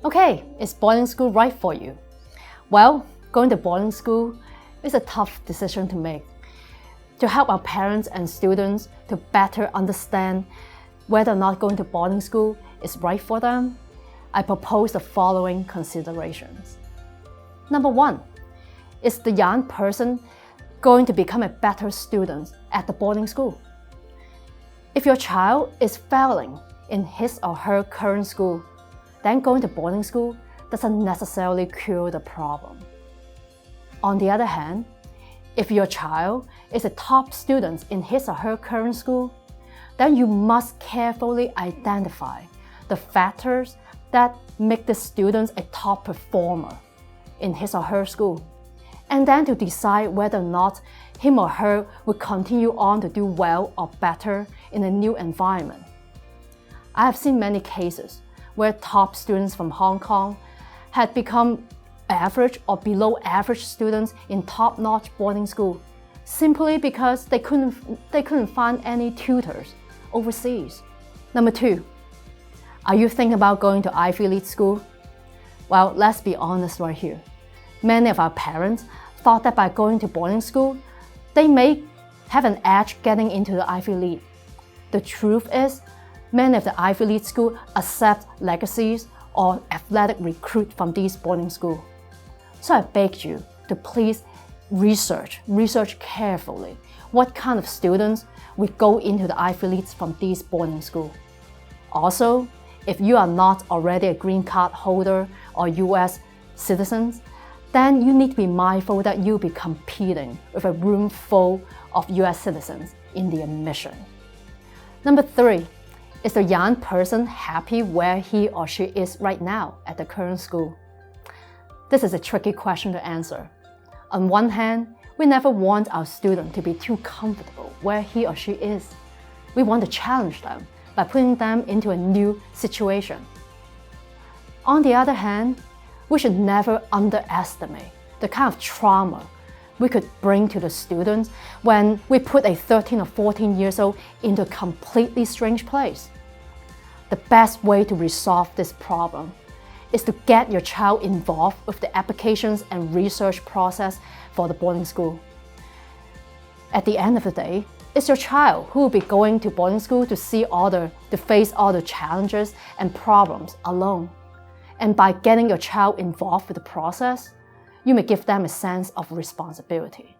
Okay, is boarding school right for you? Well, going to boarding school is a tough decision to make. To help our parents and students to better understand whether or not going to boarding school is right for them, I propose the following considerations. Number one, is the young person going to become a better student at the boarding school? If your child is failing in his or her current school, then going to boarding school doesn't necessarily cure the problem. On the other hand, if your child is a top student in his or her current school, then you must carefully identify the factors that make the student a top performer in his or her school, and then to decide whether or not him or her will continue on to do well or better in a new environment. I have seen many cases where top students from Hong Kong had become average or below average students in top-notch boarding school simply because they couldn't find any tutors overseas. Number two, are you thinking about going to Ivy League school? Well, let's be honest right here. Many of our parents thought that by going to boarding school, they may have an edge getting into the Ivy League. The truth is, many of the Ivy League schools accept legacies or athletic recruits from these boarding schools. So I beg you to please research carefully what kind of students will go into the Ivy Leagues from these boarding schools. Also, if you are not already a green card holder or US citizens, then you need to be mindful that you'll be competing with a room full of US citizens in the admission. Number three, is the young person happy where he or she is right now at the current school? This is a tricky question to answer. On one hand, we never want our student to be too comfortable where he or she is. We want to challenge them by putting them into a new situation. On the other hand, we should never underestimate the kind of trauma we could bring to the students when we put a 13 or 14 years old into a completely strange place. The best way to resolve this problem is to get your child involved with the applications and research process for the boarding school. At the end of the day, it's your child who will be going to boarding school to face all the challenges and problems alone. And by getting your child involved with the process, you may give them a sense of responsibility.